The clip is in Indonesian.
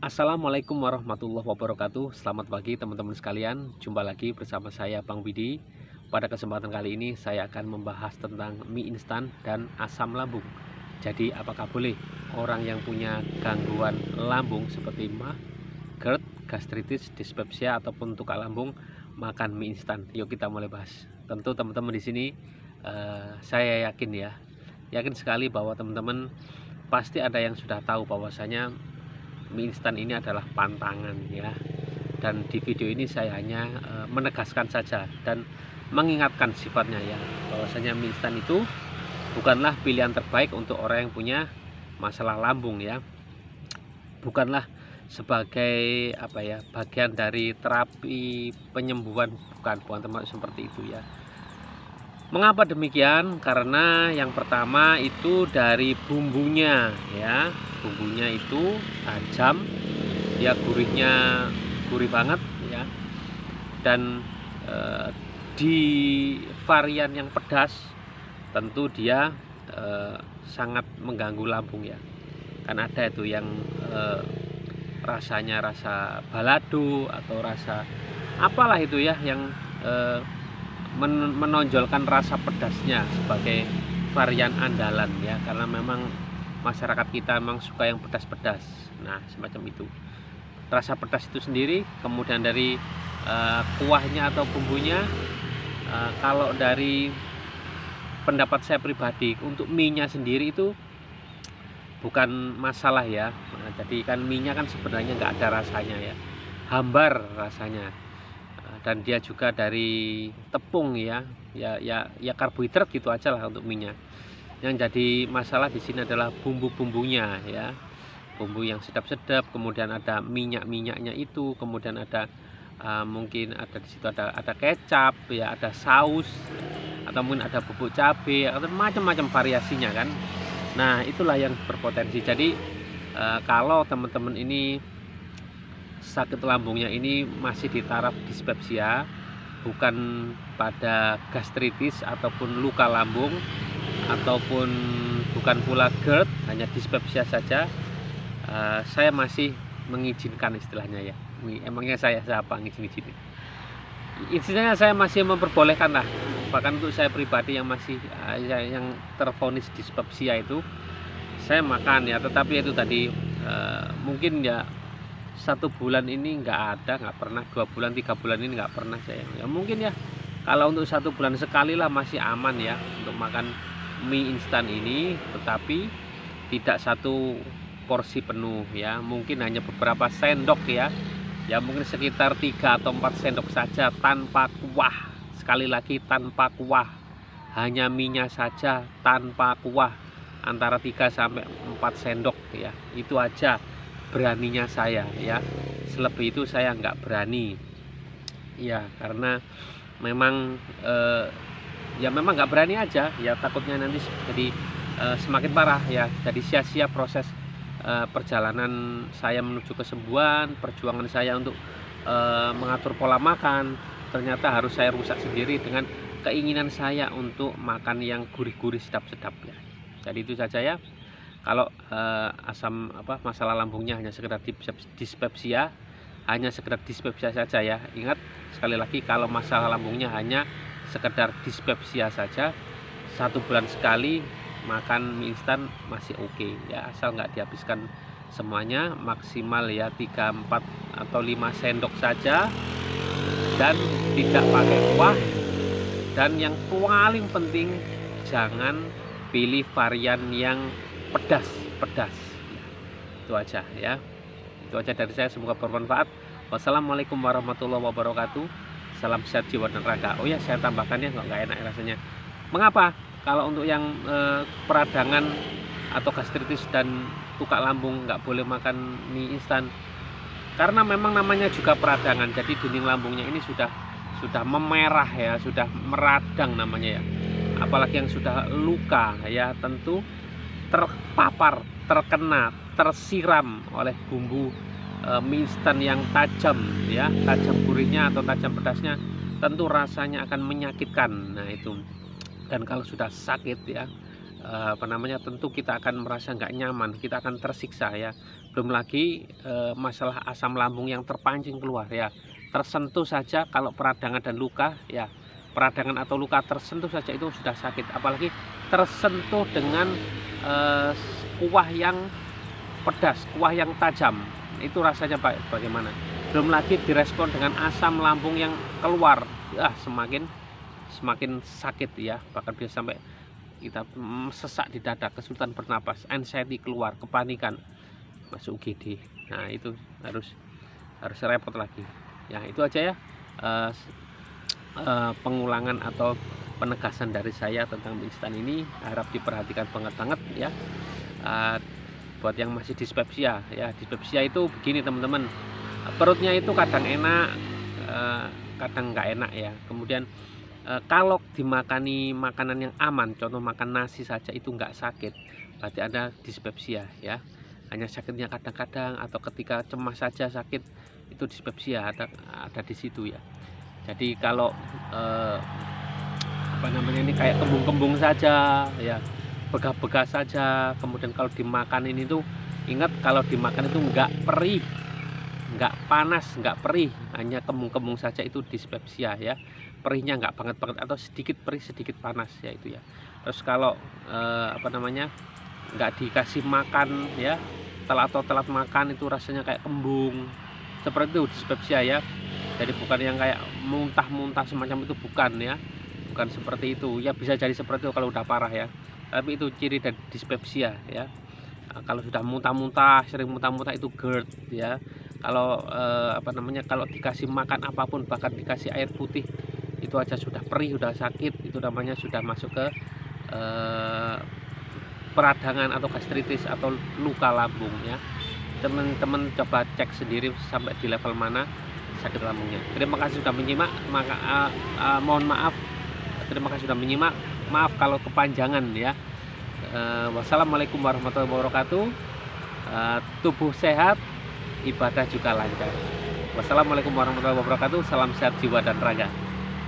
Assalamualaikum warahmatullahi wabarakatuh. Selamat pagi teman-teman sekalian. Jumpa lagi bersama saya Bang Widi. Pada kesempatan kali ini saya akan membahas tentang mie instan dan asam lambung. Jadi apakah boleh orang yang punya gangguan lambung seperti MAH, GERD, gastritis, dispepsia ataupun tukak lambung makan mie instan? Yuk kita mulai bahas. Tentu teman-teman di sini saya yakin sekali bahwa teman-teman pasti ada yang sudah tahu bahwasanya mie instan ini adalah pantangan ya. Dan di video ini saya hanya menegaskan saja dan mengingatkan sifatnya ya, bahwasanya mie instan itu bukanlah pilihan terbaik untuk orang yang punya masalah lambung ya. Bukanlah sebagai bagian dari terapi penyembuhan, bukan teman seperti itu ya. Mengapa demikian? Karena yang pertama itu dari bumbunya ya. Bumbunya itu tajam, dia gurih banget ya. Dan di varian yang pedas tentu dia sangat mengganggu lambung ya. Kan ada itu yang rasanya rasa balado atau rasa apalah itu ya, yang menonjolkan rasa pedasnya sebagai varian andalan ya, karena memang masyarakat kita memang suka yang pedas-pedas. Nah semacam itu rasa pedas itu sendiri. Kemudian dari kuahnya atau bumbunya, kalau dari pendapat saya pribadi untuk mie nya sendiri itu bukan masalah ya. Nah, jadi kan mie nya kan sebenarnya nggak ada rasanya ya, hambar rasanya. Dan dia juga dari tepung ya karbohidrat gitu aja lah untuk minyak. Yang jadi masalah di sini adalah bumbu-bumbunya ya, bumbu yang sedap-sedap, kemudian ada minyak-minyaknya itu, kemudian ada mungkin ada di situ ada kecap ya, ada saus, atau mungkin ada bubuk cabai atau macam-macam variasinya kan. Nah itulah yang berpotensi. Jadi kalau teman-teman ini sakit lambungnya ini masih di taraf dispepsia, bukan pada gastritis ataupun luka lambung, ataupun bukan pula GERD, hanya dispepsia saja, saya masih mengizinkan istilahnya ya. Emangnya saya siapa ngizin-ngizinin? Istilahnya saya masih memperbolehkan lah. Bahkan untuk saya pribadi yang masih yang tervonis dispepsia itu saya makan ya. Tetapi itu tadi mungkin ya 1 bulan ini nggak pernah, 2 bulan 3 bulan ini nggak pernah saya ya. Mungkin ya kalau untuk 1 bulan sekali lah masih aman ya untuk makan mie instan ini, tetapi tidak satu porsi penuh ya, mungkin hanya beberapa sendok ya, mungkin sekitar 3 atau 4 sendok saja tanpa kuah. Sekali lagi tanpa kuah, hanya minyak saja tanpa kuah, antara 3 sampai 4 sendok ya, itu aja beraninya saya ya. Selebih itu saya nggak berani ya, karena memang memang nggak berani aja ya, takutnya nanti jadi semakin parah ya. Jadi sia-sia proses perjalanan saya menuju kesembuhan, perjuangan saya untuk mengatur pola makan, ternyata harus saya rusak sendiri dengan keinginan saya untuk makan yang gurih-gurih sedap-sedap ya. Jadi itu saja ya. Kalau masalah lambungnya hanya sekedar dispepsia, hanya sekedar dispepsia saja ya. Ingat sekali lagi, kalau masalah lambungnya hanya sekedar dispepsia saja, 1 bulan sekali makan mie instan masih oke ya, asal nggak dihabiskan semuanya, maksimal ya 3, 4 atau 5 sendok saja, dan tidak pakai kuah. Dan yang paling penting, jangan pilih varian yang pedas. Itu aja ya. Itu aja dari saya, semoga bermanfaat. Wassalamualaikum warahmatullahi wabarakatuh. Salam sehat jiwa dan raga. Oh ya, saya tambahkan ya, nggak enak rasanya. Mengapa kalau untuk yang peradangan atau gastritis dan tukak lambung nggak boleh makan mie instan? Karena memang namanya juga peradangan, jadi dinding lambungnya ini sudah memerah ya, sudah meradang namanya ya. Apalagi yang sudah luka ya, tentu terpapar, terkena, tersiram oleh bumbu mie instan yang tajam ya, tajam gurihnya atau tajam pedasnya, tentu rasanya akan menyakitkan. Nah itu. Dan kalau sudah sakit ya, apa namanya, tentu kita akan merasa nggak nyaman, kita akan tersiksa ya. Belum lagi masalah asam lambung yang terpancing keluar ya. Tersentuh saja kalau peradangan dan luka ya, peradangan atau luka tersentuh saja itu sudah sakit, apalagi tersentuh dengan kuah yang pedas, kuah yang tajam, itu rasanya bagaimana. Belum lagi direspon dengan asam lambung yang keluar, semakin sakit ya, bahkan bisa sampai kita sesak di dada, kesulitan bernapas, anxiety keluar, kepanikan, masuk UGD. Nah itu harus repot lagi ya. Itu aja ya pengulangan atau penegasan dari saya tentang mie instan ini, harap diperhatikan banget ya. Buat yang masih dispepsia ya, dispepsia itu begini teman-teman, perutnya itu kadang enak, kadang nggak enak ya. Kemudian kalau dimakani makanan yang aman, contoh makan nasi saja itu nggak sakit, berarti ada dispepsia ya. Hanya sakitnya kadang-kadang atau ketika cemas saja sakit, itu dispepsia, ada di situ ya. Jadi kalau apa namanya, ini kayak kembung-kembung saja ya, begah-begah saja, kemudian kalau dimakan ini tuh ingat, kalau dimakan itu nggak perih, nggak panas, nggak perih, hanya kembung-kembung saja, itu dispepsia ya. Perihnya nggak banget atau sedikit perih sedikit panas ya, itu ya. Terus kalau apa namanya, nggak dikasih makan ya, telat makan, itu rasanya kayak kembung, seperti itu dispepsia ya. Jadi bukan yang kayak muntah-muntah semacam itu, bukan ya, bukan seperti itu ya. Bisa jadi seperti itu kalau udah parah ya, tapi itu ciri dari dispepsia ya. Kalau sudah muntah-muntah, sering muntah-muntah, itu GERD ya. Kalau apa namanya, kalau dikasih makan apapun, bahkan dikasih air putih, itu aja sudah perih, sudah sakit, itu namanya sudah masuk ke peradangan atau gastritis atau luka lambung ya. Teman-teman coba cek sendiri sampai di level mana sakit lambungnya. Terima kasih sudah menyimak, mohon maaf, terima kasih sudah menyimak, maaf kalau kepanjangan ya. Wassalamualaikum warahmatullahi wabarakatuh. Tubuh sehat, ibadah juga lancar. Wassalamualaikum warahmatullahi wabarakatuh. Salam sehat jiwa dan raga.